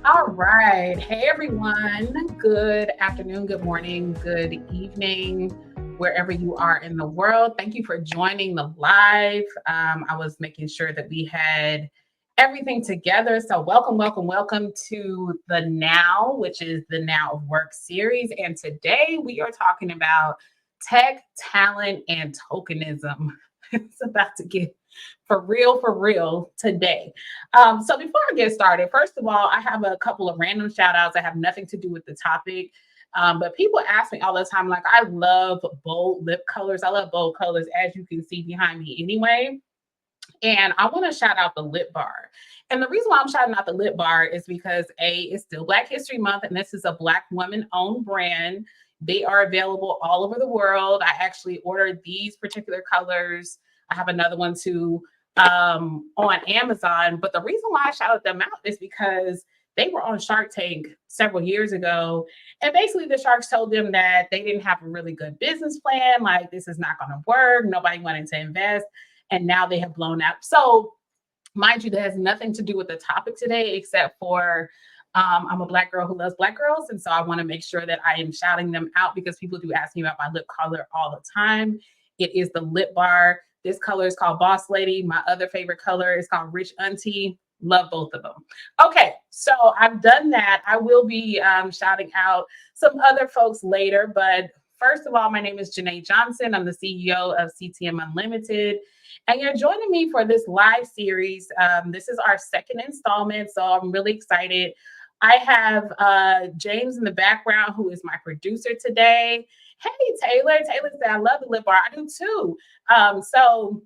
All right. Hey, everyone. Good afternoon, good morning, good evening, wherever you are in the world. Thank you for joining the live. I was making sure that we had everything together. So, welcome to the Now, which is the Now of Work series. And today we are talking about tech, talent, and tokenism. It's about to get for real today. So before I get started, first of all, I have a couple of random shout outs that have nothing to do with the topic. But people ask me all the time, like, I love bold lip colors. I love bold colors, as you can see behind me anyway. And I want to shout out the lip bar. And the reason why I'm shouting out the lip bar is because A, it's still Black History Month, and this is a Black woman owned brand. They are available all over the world. I actually ordered these particular colors. I have another one too on Amazon. But the reason why I shouted them out is because they were on Shark Tank several years ago. And basically, the sharks told them that they didn't have a really good business plan. Like, this is not going to work. Nobody wanted to invest. And now they have blown out. So, mind you, that has nothing to do with the topic today, except for I'm a Black girl who loves Black girls. And so I want to make sure that I am shouting them out because people do ask me about my lip color all the time. It is the lip bar. This color is called Boss Lady. My other favorite color is called Rich Auntie. Love both of them. Okay, so I've done that. I will be shouting out some other folks later. But first of all, my name is Janae Johnson. I'm the CEO of CTM Unlimited. And you're joining me for this live series. This is our second installment, so I'm really excited. I have James in the background, who is my producer today. Hey, Taylor. Taylor said, I love the lip bar. I do too. So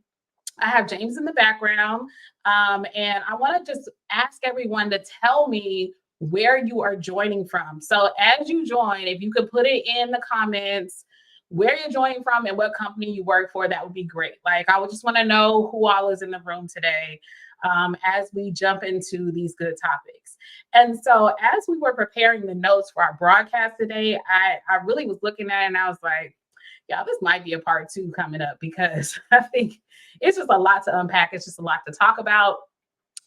I have James in the background. And I want to just ask everyone to tell me where you are joining from. So as you join, if you could put it in the comments where you're joining from and what company you work for, that would be great. Like, I would just want to know who all is in the room today as we jump into these good topics. And so, as we were preparing the notes for our broadcast today, I really was looking at it and I was like, yeah, this might be a part two coming up because I think it's just a lot to unpack. It's just a lot to talk about,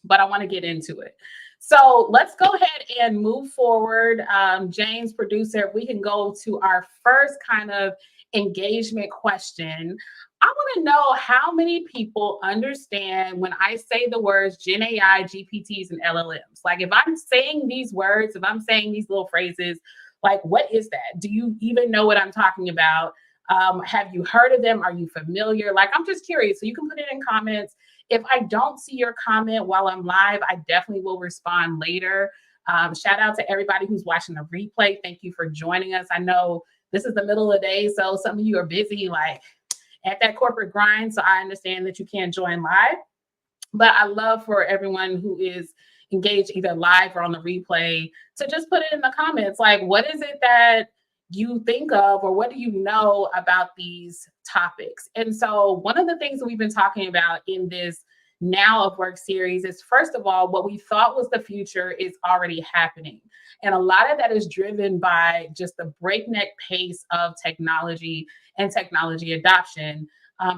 but I want to get into it. So let's go ahead and move forward. James, producer, if we can go to our first kind of engagement question. I want to know how many people understand when I say the words Gen AI, GPTs, and LLMs. Like, if I'm saying these words, if I'm saying these little phrases, like, what is that? Do you even know what I'm talking about? Have you heard of them? Are you familiar? Like, I'm just curious. So you can put it in comments. If I don't see your comment while I'm live, I definitely will respond later. Shout out to everybody who's watching the replay. Thank you for joining us. I know this is the middle of the day, so some of you are busy, like at that corporate grind. So I understand that you can't join live, but I love for everyone who is engaged either live or on the replay to just put it in the comments. Like, what is it that you think of, or what do you know about these topics? And so, one of the things that we've been talking about in this Now of Work series is, first of all, what we thought was the future is already happening. And a lot of that is driven by just the breakneck pace of technology and technology adoption,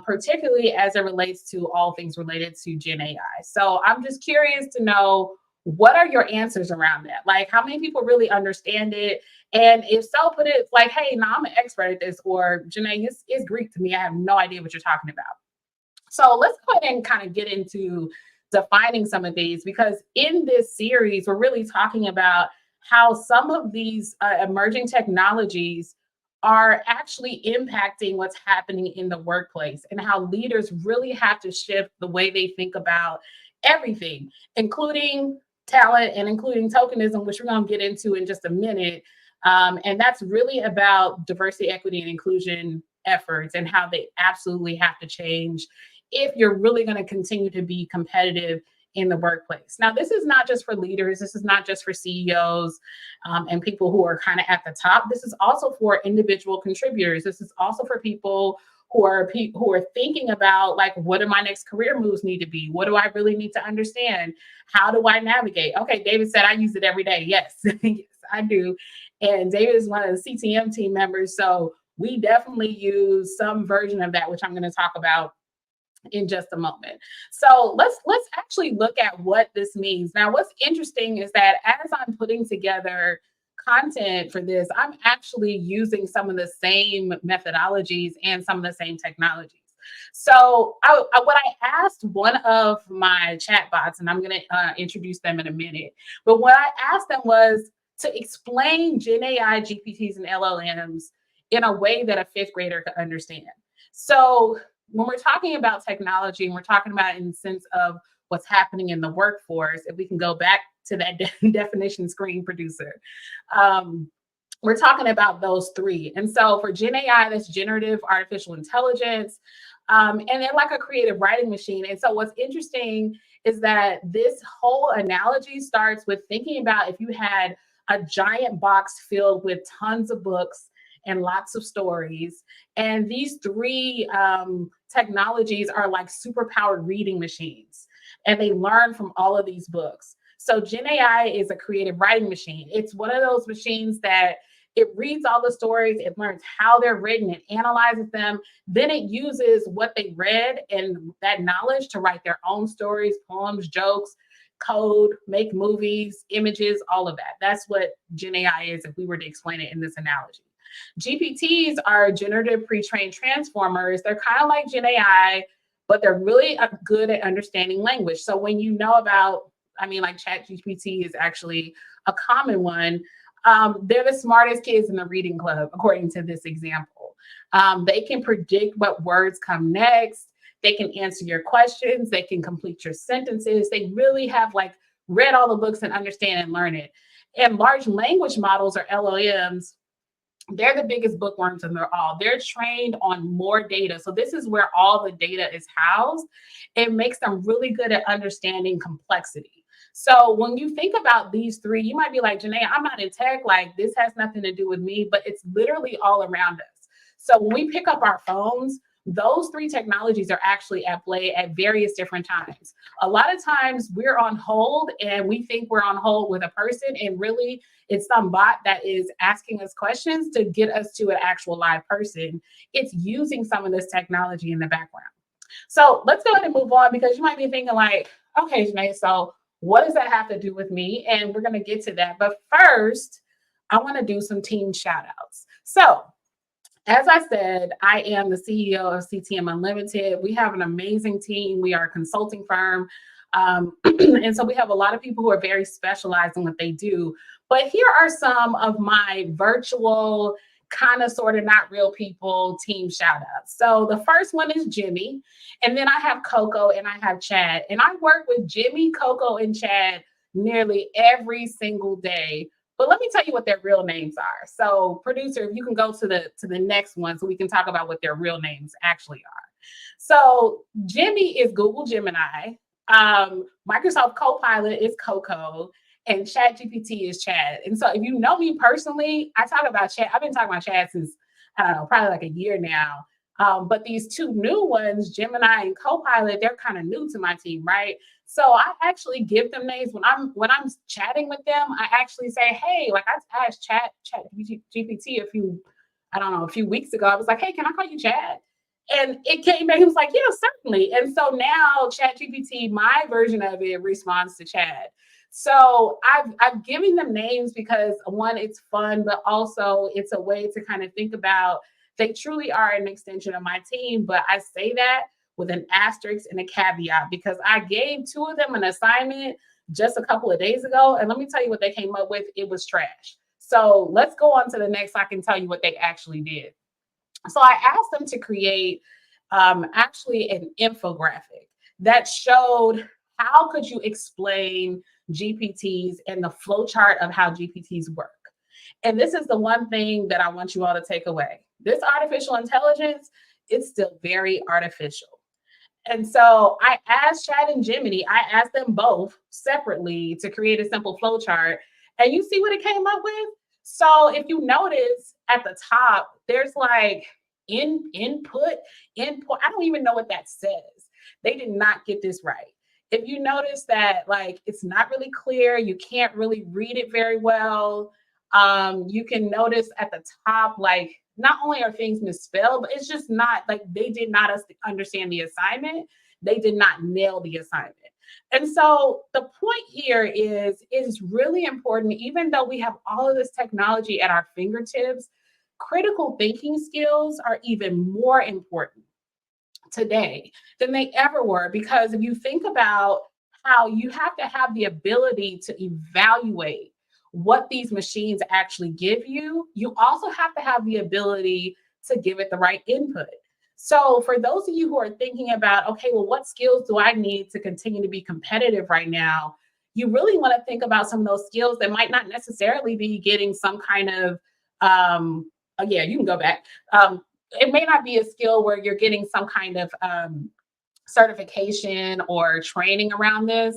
particularly as it relates to all things related to Gen AI. So I'm just curious to know, what are your answers around that? Like, how many people really understand it? And if so, put it like, hey, no, I'm an expert at this, or Janae, it's Greek to me. I have no idea what you're talking about. So let's go ahead and kind of get into defining some of these, because in this series, we're really talking about how some of these emerging technologies are actually impacting what's happening in the workplace, and how leaders really have to shift the way they think about everything, including talent and including tokenism, which we're going to get into in just a minute. And that's really about diversity, equity, and inclusion efforts and how they absolutely have to change if you're really going to continue to be competitive in the workplace. Now, this is not just for leaders. This is not just for CEOs and people who are kind of at the top. This is also for individual contributors. This is also for people who are thinking about, like, what do my next career moves need to be? What do I really need to understand? How do I navigate? Okay, David said I use it every day. Yes, yes, I do. And David is one of the CTM team members, so we definitely use some version of that, which I'm going to talk about in just a moment. So let's actually look at what this means. Now, what's interesting is that as I'm putting together content for this, I'm actually using some of the same methodologies and some of the same technologies. So, what I asked one of my chatbots, and I'm going to introduce them in a minute, but what I asked them was to explain Gen AI, GPTs, and LLMs in a way that a fifth grader could understand. So, when we're talking about technology and we're talking about in the sense of what's happening in the workforce, if we can go back to that definition screen producer, um, we're talking about those three. And so for Gen AI, that's generative artificial intelligence. And they're like a creative writing machine. And so what's interesting is that this whole analogy starts with thinking about if you had a giant box filled with tons of books and lots of stories. And these three technologies are like superpowered reading machines. And they learn from all of these books. So Gen AI is a creative writing machine. It's one of those machines that it reads all the stories, it learns how they're written, it analyzes them, then it uses what they read and that knowledge to write their own stories, poems, jokes, code, make movies, images, all of that. That's what Gen AI is if we were to explain it in this analogy. GPTs are generative pre-trained transformers. They're kind of like Gen AI, but they're really good at understanding language. So when you know about, I mean, like Chat GPT is actually a common one. They're the smartest kids in the reading club, according to this example. They can predict what words come next. They can answer your questions. They can complete your sentences. They really have like read all the books and understand and learn it. And large language models or LLMs, they're the biggest bookworms in their all. They're trained on more data. So this is where all the data is housed. It makes them really good at understanding complexity. So when you think about these three, you might be like, Janae, I'm not in tech. Like this has nothing to do with me, but it's literally all around us. So when we pick up our phones, those three technologies are actually at play at various different times. A lot of times we're on hold and we think we're on hold with a person, and really it's some bot that is asking us questions to get us to an actual live person. It's using some of this technology in the background. So let's go ahead and move on, because you might be thinking like, okay, Janae, so what does that have to do with me? And we're going to get to that. But first, I want to do some team shout outs. So as I said, I am the CEO of CTM Unlimited. We have an amazing team. We are a consulting firm. And so we have a lot of people who are very specialized in what they do. But here are some of my virtual, kind of, sort of, not real people team shout outs. So the first one is Jimmy. And then I have Coco and I have Chad. And I work with Jimmy, Coco, and Chad nearly every single day. But let me tell you what their real names are. So, producer, if you can go to the next one so we can talk about what their real names actually are. So, Jimmy is Google Gemini. Microsoft Copilot is Coco, and ChatGPT is Chad. And so, if you know me personally, I talk about Chad. I've been talking about Chad since, I don't know, probably like a year now. But these two new ones, Gemini and Copilot, they're kind of new to my team, right? So I actually give them names when I'm chatting with them. I actually say, hey, like I asked Chat GPT a few weeks ago. I was like, hey, can I call you Chad? And it came back. He was like, yeah, certainly. And so now Chat GPT, my version of it, responds to Chad. So I've given them names because one, it's fun, but also it's a way to kind of think about they truly are an extension of my team. But I say that with an asterisk and a caveat, because I gave two of them an assignment just a couple of days ago. And let me tell you what they came up with. It was trash. So let's go on to the next. I can tell you what they actually did. So I asked them to create actually an infographic that showed how could you explain GPTs and the flowchart of how GPTs work. And this is the one thing that I want you all to take away. This artificial intelligence, it's still very artificial. And so I asked Chad and Jiminy, I asked them both separately to create a simple flow chart. And you see what it came up with? So if you notice at the top, there's like input. I don't even know what that says. They did not get this right. If you notice that, like, it's not really clear, you can't really read it very well. You can notice at the top, like, not only are things misspelled, but it's just not like they did not understand the assignment. They did not nail the assignment. And so the point here is it is really important, even though we have all of this technology at our fingertips, critical thinking skills are even more important today than they ever were. Because if you think about how you have to have the ability to evaluate what these machines actually give you, you also have to have the ability to give it the right input. So, for those of you who are thinking about, okay, well, what skills do I need to continue to be competitive right now? You really want to think about some of those skills that might not necessarily be getting some kind of, yeah, you can go back. It may not be a skill where you're getting some kind of certification or training around this.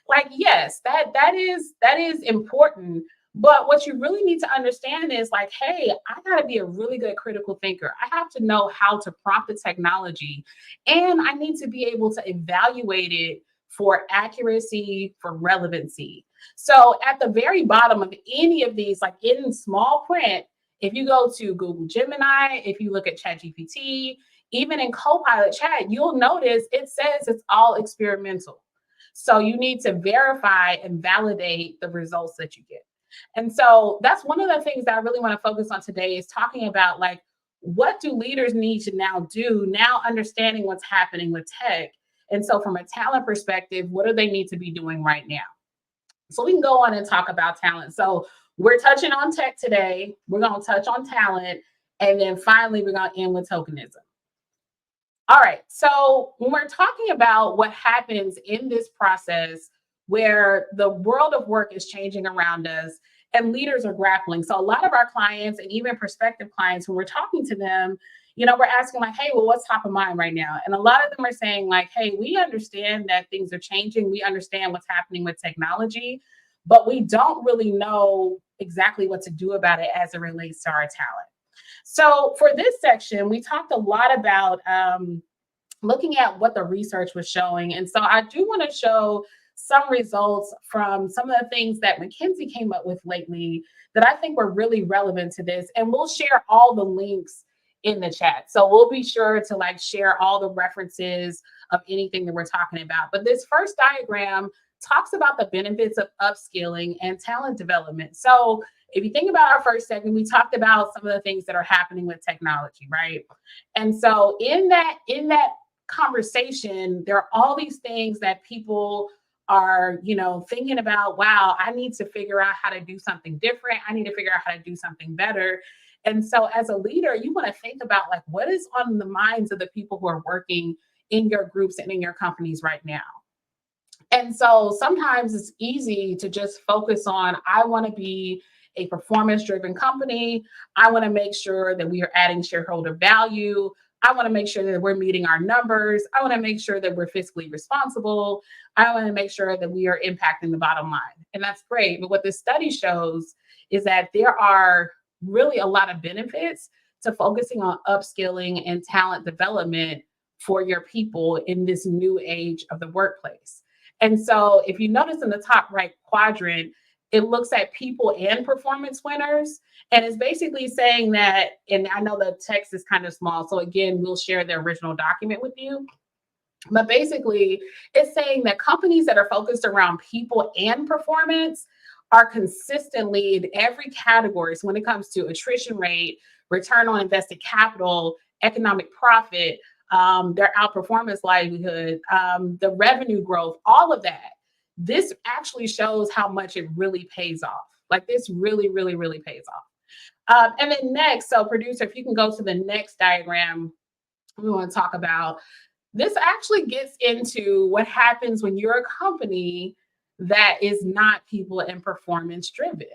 Like, yes, that is important. But what you really need to understand is like, hey, I got to be a really good critical thinker. I have to know how to prompt the technology, and I need to be able to evaluate it for accuracy, for relevancy. So at the very bottom of any of these, like in small print, if you go to Google Gemini, if you look at ChatGPT, even in Copilot chat, you'll notice it says it's all experimental. So you need to verify and validate the results that you get. And so that's one of the things that I really want to focus on today is talking about like, what do leaders need to now do, now understanding what's happening with tech? And so from a talent perspective, what do they need to be doing right now? So we can go on and talk about talent. So we're touching on tech today. We're going to touch on talent. And then finally, we're going to end with tokenism. All right. So when we're talking about what happens in this process where the world of work is changing around us and leaders are grappling. So a lot of our clients and even prospective clients, when we're talking to them, we're asking like, hey, well, what's top of mind right now? And a lot of them are saying like, hey, we understand that things are changing. We understand what's happening with technology, but we don't really know exactly what to do about it as it relates to our talent. So for this section, we talked a lot about looking at what the research was showing. And so I do want to show some results from some of the things that McKinsey came up with lately that I think were really relevant to this. And we'll share all the links in the chat. So we'll be sure to like share all the references of anything that we're talking about. But this first diagram talks about the benefits of upskilling and talent development. So if you think about our first segment, we talked about some of the things that are happening with technology, right? And so in that conversation, there are all these things that people are, thinking about, wow, I need to figure out how to do something different. I need to figure out how to do something better. And so as a leader, you want to think about like what is on the minds of the people who are working in your groups and in your companies right now. And so sometimes it's easy to just focus on, I want to be a performance driven company. I want to make sure that we are adding shareholder value. I want to make sure that we're meeting our numbers. I want to make sure that we're fiscally responsible. I want to make sure that we are impacting the bottom line. And that's great. But what this study shows is that there are really a lot of benefits to focusing on upskilling and talent development for your people in this new age of the workplace. And so if you notice in the top right quadrant, it looks at people and performance winners. And it's basically saying that, and I know the text is kind of small. So again, we'll share the original document with you. But basically, it's saying that companies that are focused around people and performance are consistently in every category. So when it comes to attrition rate, return on invested capital, economic profit, their outperformance livelihood, the revenue growth, all of that. This actually shows how much it really pays off. Like this really, really, really pays off. And then next, so producer, if you can go to the next diagram, we want to talk about this actually gets into what happens when you're a company that is not people and performance driven.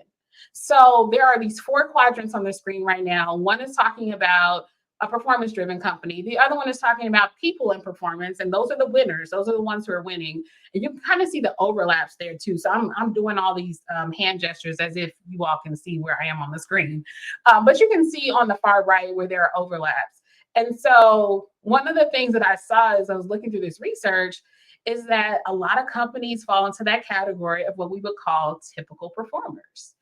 So there are these four quadrants on the screen right now. One is talking about a performance driven company. The other one is talking about people and performance. And those are the winners. Those are the ones who are winning. And you can kind of see the overlaps there too. So I'm doing all these hand gestures as if you all can see where I am on the screen. But you can see on the far right where there are overlaps. And so one of the things that I saw as I was looking through this research is that a lot of companies fall into that category of what we would call typical performers.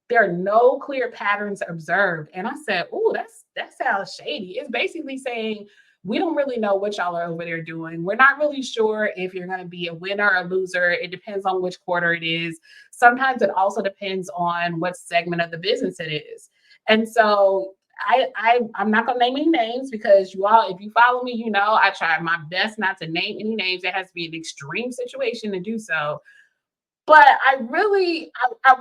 There are no clear patterns observed. And I said, oh, that sounds shady. It's basically saying, we don't really know what y'all are over there doing. We're not really sure if you're going to be a winner or a loser. It depends on which quarter it is. Sometimes it also depends on what segment of the business it is. And so I'm not gonna name any names because you all, if you follow me, you know I try my best not to name any names. It has to be an extreme situation to do so. But I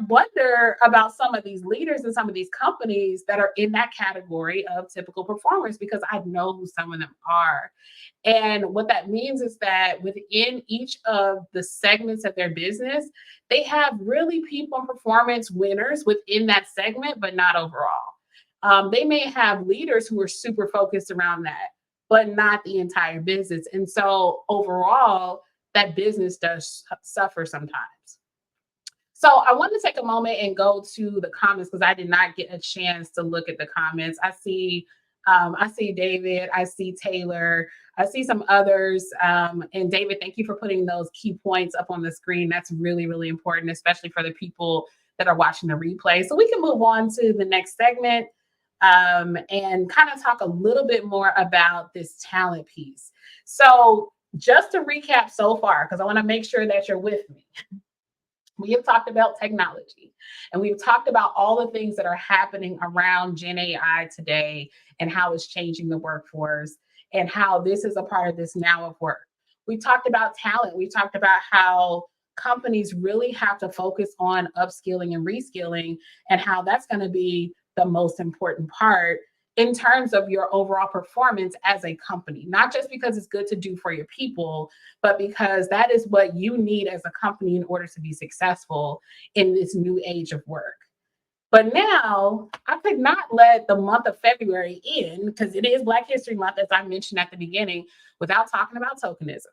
wonder about some of these leaders and some of these companies that are in that category of typical performers because I know who some of them are. And what that means is that within each of the segments of their business, they have really people and performance winners within that segment, but not overall. They may have leaders who are super focused around that, but not the entire business. And so overall, that business does suffer sometimes. So I want to take a moment and go to the comments because I did not get a chance to look at the comments. I see David, I see Taylor, I see some others. And David, thank you for putting those key points up on the screen. That's really, really important, especially for the people that are watching the replay. So we can move on to the next segment and kind of talk a little bit more about this talent piece. So just to recap so far, because I want to make sure that you're with me. We have talked about technology and we've talked about all the things that are happening around Gen AI today and how it's changing the workforce and how this is a part of this now of work. We talked about talent. We talked about how companies really have to focus on upskilling and reskilling and how that's going to be the most important part in terms of your overall performance as a company, not just because it's good to do for your people, but because that is what you need as a company in order to be successful in this new age of work. But now I could not let the month of February in because it is Black History Month, as I mentioned at the beginning, without talking about tokenism.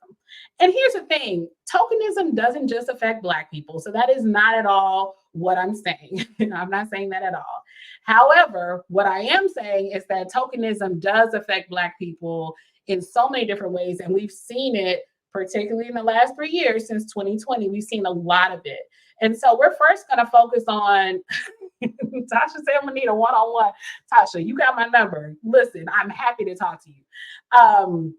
And here's the thing, tokenism doesn't just affect Black people. So that is not at all what I'm saying. I'm not saying that at all. However, what I am saying is that tokenism does affect Black people in so many different ways. And we've seen it, particularly in the last 3 years since 2020, we've seen a lot of it. And so we're first going to focus on Tasha said I'm gonna need a one-on-one. Tasha, you got my number. Listen, I'm happy to talk to you.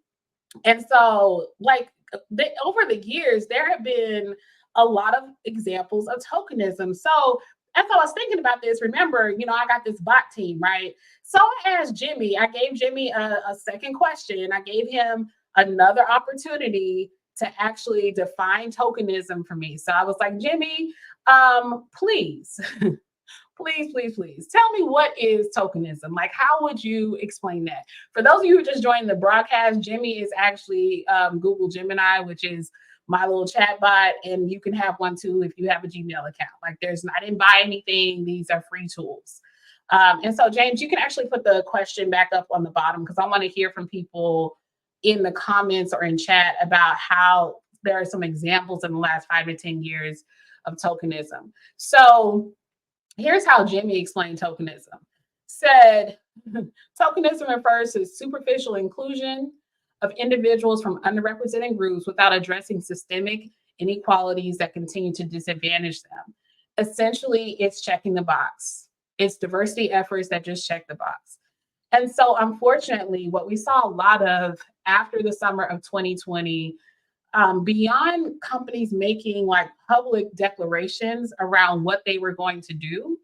And so, over the years, there have been a lot of examples of tokenism. So, as I was thinking about this, remember, I got this bot team, right? So I asked Jimmy. I gave Jimmy a second question. I gave him another opportunity to actually define tokenism for me. So I was like, Jimmy, please. Please tell me what is tokenism? Like, how would you explain that? For those of you who just joined the broadcast, Jimmy is actually Google Gemini, which is my little chat bot, and you can have one too if you have a Gmail account. Like, I didn't buy anything. These are free tools. And so, James, you can actually put the question back up on the bottom because I want to hear from people in the comments or in chat about how there are some examples in the last 5 to 10 years of tokenism. So here's how Jimmy explained tokenism. Said, tokenism refers to superficial inclusion of individuals from underrepresented groups without addressing systemic inequalities that continue to disadvantage them. Essentially, it's checking the box. It's diversity efforts that just check the box. And so, unfortunately, what we saw a lot of after the summer of 2020, beyond companies making like public declarations around what they were going to do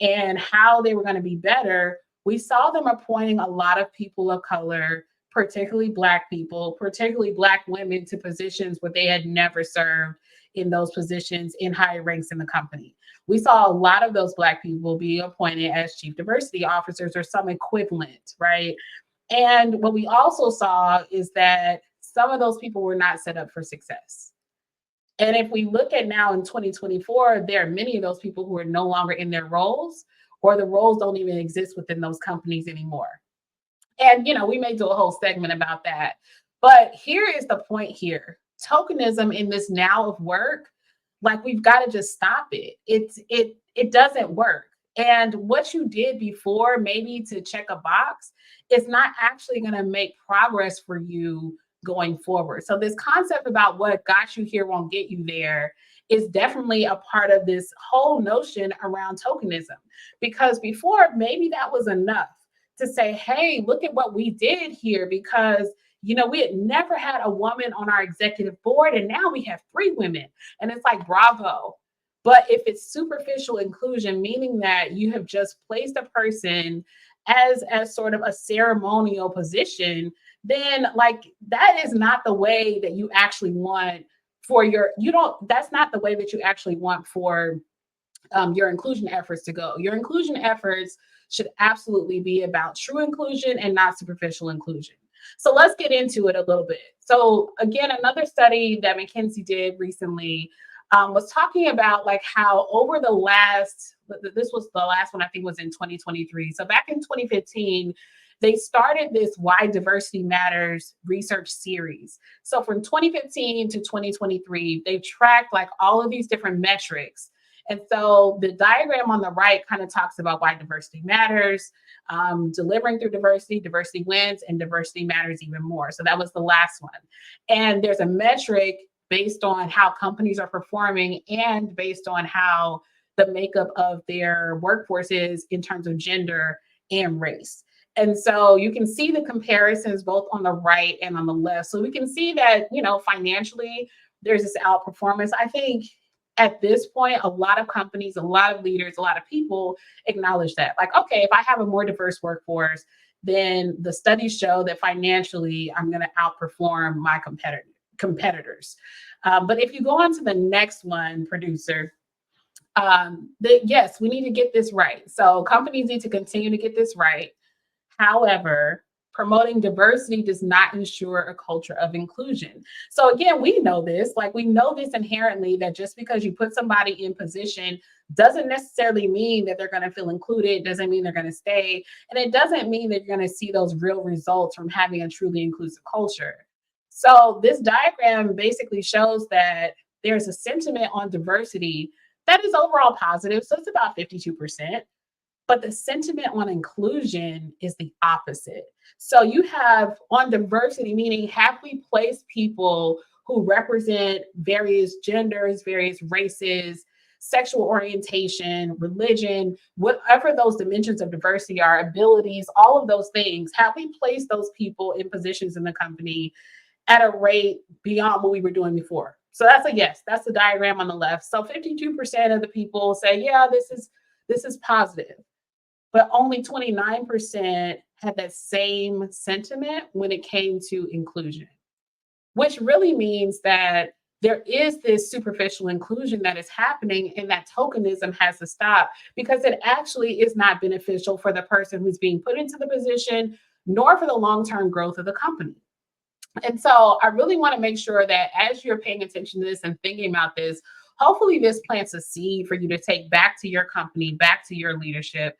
and how they were going to be better, we saw them appointing a lot of people of color, particularly Black people, particularly Black women, to positions where they had never served in those positions in higher ranks in the company. We saw a lot of those Black people be appointed as chief diversity officers or some equivalent, right? And what we also saw is that some of those people were not set up for success. And if we look at now in 2024, there are many of those people who are no longer in their roles, or the roles don't even exist within those companies anymore. And, we may do a whole segment about that. But here is the point here. Tokenism in this now of work, like, we've got to just stop it. It doesn't work. And what you did before, maybe to check a box, is not actually going to make progress for you going forward. So this concept about what got you here won't get you there is definitely a part of this whole notion around tokenism. Because before, maybe that was enough. to say, hey, look at what we did here because we had never had a woman on our executive board and now we have 3 women. And it's like, bravo. But if it's superficial inclusion, meaning that you have just placed a person as sort of a ceremonial position, then like that is not the way that you actually want for you don't that's not the way that you actually want for your inclusion efforts to go. Your inclusion efforts should absolutely be about true inclusion and not superficial inclusion. So let's get into it a little bit. So again, another study that McKinsey did recently was talking about like how over the last, this was the last one I think was in 2023. So back in 2015, they started this Why Diversity Matters research series. So from 2015 to 2023, they tracked like all of these different metrics. And so the diagram on the right kind of talks about why diversity matters, delivering through diversity, diversity wins, and diversity matters even more. So that was the last one. And there's a metric based on how companies are performing and based on how the makeup of their workforce is in terms of gender and race. And so you can see the comparisons both on the right and on the left. So we can see that, financially, there's this outperformance. I think at this point, a lot of companies, a lot of leaders, a lot of people acknowledge that. Like, okay, if I have a more diverse workforce, then the studies show that financially I'm going to outperform my competitors. But if you go on to the next one, producer, yes, we need to get this right. So companies need to continue to get this right. However, promoting diversity does not ensure a culture of inclusion. So again, we know this, like we know this inherently that just because you put somebody in position doesn't necessarily mean that they're going to feel included, doesn't mean they're going to stay, and it doesn't mean that you're going to see those real results from having a truly inclusive culture. So this diagram basically shows that there's a sentiment on diversity that is overall positive. So it's about 52%. But the sentiment on inclusion is the opposite. So you have on diversity, meaning have we placed people who represent various genders, various races, sexual orientation, religion, whatever those dimensions of diversity are, abilities, all of those things, have we placed those people in positions in the company at a rate beyond what we were doing before? So that's a yes. That's the diagram on the left. So 52% of the people say, yeah, this is positive, but only 29% had that same sentiment when it came to inclusion, which really means that there is this superficial inclusion that is happening and that tokenism has to stop because it actually is not beneficial for the person who's being put into the position, nor for the long-term growth of the company. And so I really want to make sure that as you're paying attention to this and thinking about this, hopefully this plants a seed for you to take back to your company, back to your leadership,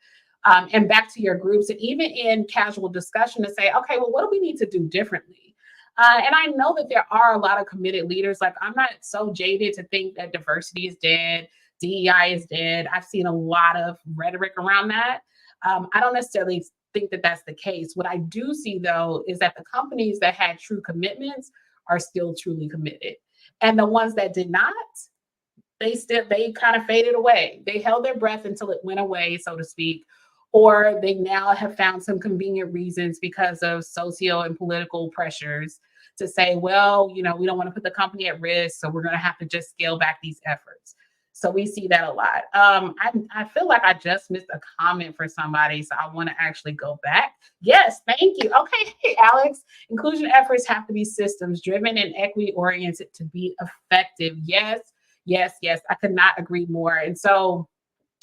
and back to your groups, and even in casual discussion to say, okay, well, what do we need to do differently? And I know that there are a lot of committed leaders. Like, I'm not so jaded to think that diversity is dead, DEI is dead. I've seen a lot of rhetoric around that. I don't necessarily think that that's the case. What I do see, though, is that the companies that had true commitments are still truly committed. And the ones that did not, they kind of faded away. They held their breath until it went away, so to speak, or they now have found some convenient reasons because of socio and political pressures to say, well, we don't want to put the company at risk, so we're going to have to just scale back these efforts. So we see that a lot. I feel like I just missed a comment for somebody, so I want to actually go back. Yes, thank you. Okay, hey, Alex. Inclusion efforts have to be systems driven and equity oriented to be effective. Yes, yes, yes. I could not agree more. And so,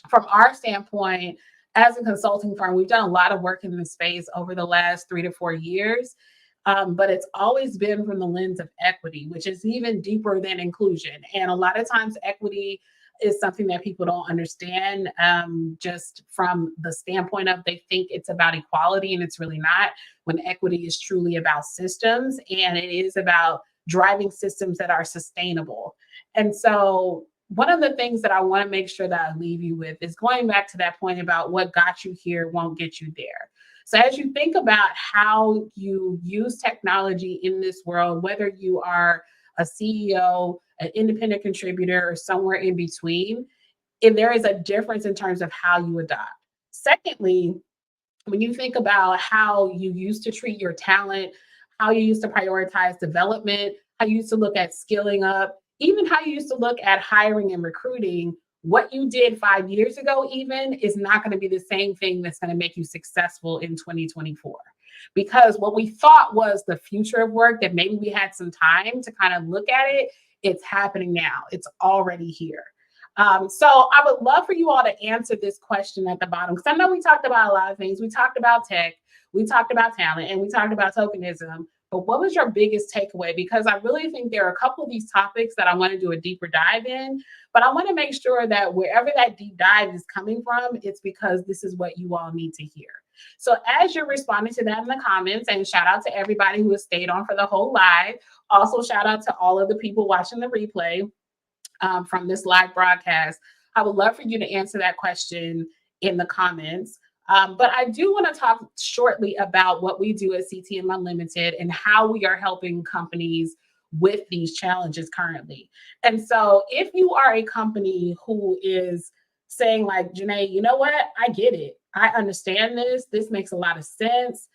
from our standpoint, as a consulting firm, we've done a lot of work in this space over the last 3 to 4 years. But it's always been from the lens of equity, which is even deeper than inclusion. And a lot of times, equity is something that people don't understand just from the standpoint of they think it's about equality, and it's really not, when equity is truly about systems and it is about driving systems that are sustainable. And so one of the things that I want to make sure that I leave you with is going back to that point about what got you here won't get you there. So as you think about how you use technology in this world, whether you are a CEO, an independent contributor, or somewhere in between, if there is a difference in terms of how you adopt. Secondly, when you think about how you used to treat your talent, how you used to prioritize development, how you used to look at skilling up, even how you used to look at hiring and recruiting, what you did 5 years ago, even is not going to be the same thing that's going to make you successful in 2024. Because what we thought was the future of work, that maybe we had some time to kind of look at it, it's happening now. It's already here. So I would love for you all to answer this question at the bottom, because I know we talked about a lot of things. We talked about tech, we talked about talent, and we talked about tokenism. But what was your biggest takeaway? Because I really think there are a couple of these topics that I want to do a deeper dive in, but I want to make sure that wherever that deep dive is coming from, it's because this is what you all need to hear. So as you're responding to that in the comments, and shout out to everybody who has stayed on for the whole live. Also, shout out to all of the people watching the replay from this live broadcast. I would love for you to answer that question in the comments. But I do want to talk shortly about what we do at CTM Unlimited and how we are helping companies with these challenges currently. And so if you are a company who is saying like, Janae, you know what? I get it. I understand this. This makes a lot of sense.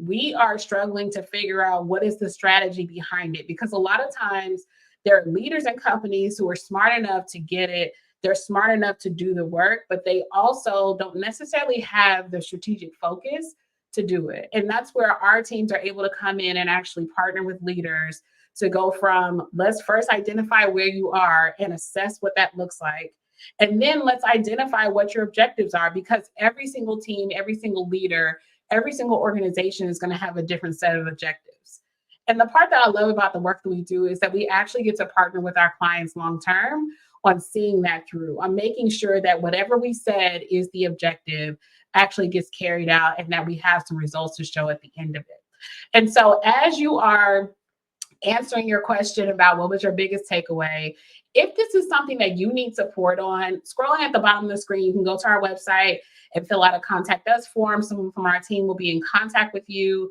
We are struggling to figure out what is the strategy behind it, because a lot of times there are leaders in companies who are smart enough to get it. They're smart enough to do the work, but they also don't necessarily have the strategic focus to do it. And that's where our teams are able to come in and actually partner with leaders to go from, let's first identify where you are and assess what that looks like. And then let's identify what your objectives are, because every single team, every single leader, every single organization is going to have a different set of objectives. And the part that I love about the work that we do is that we actually get to partner with our clients long term on seeing that through, on making sure that whatever we said is the objective actually gets carried out, and that we have some results to show at the end of it. And so as you are answering your question about what was your biggest takeaway, if this is something that you need support on, scrolling at the bottom of the screen, you can go to our website and fill out a contact us form. Someone from our team will be in contact with you.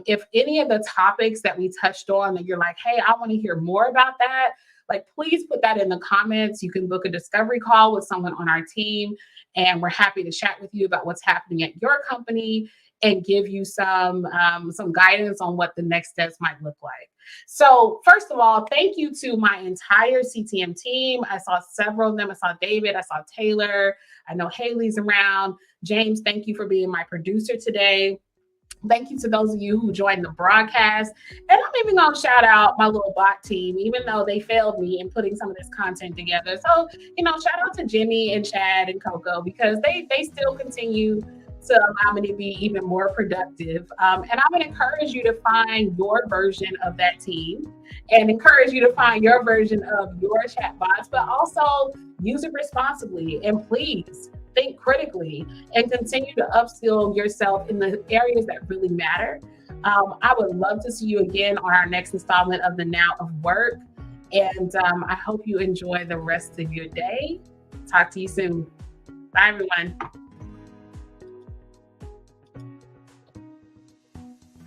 If any of the topics that we touched on that you're like, hey, I want to hear more about that, like, please put that in the comments. You can book a discovery call with someone on our team, and we're happy to chat with you about what's happening at your company and give you some guidance on what the next steps might look like. So first of all, thank you to my entire CTM team. I saw several of them. I saw David, I saw Taylor. I know Haley's around. James, thank you for being my producer today. Thank you to those of you who joined the broadcast. And I'm even going to shout out my little bot team, even though they failed me in putting some of this content together. So, shout out to Jimmy and Chad and Coco, because they still continue to allow me to be even more productive. And I'm going to encourage you to find your version of that team, and encourage you to find your version of your chatbots, but also use it responsibly. And please think critically and continue to upskill yourself in the areas that really matter. I would love to see you again on our next installment of the Now of Work. And I hope you enjoy the rest of your day. Talk to you soon. Bye, everyone.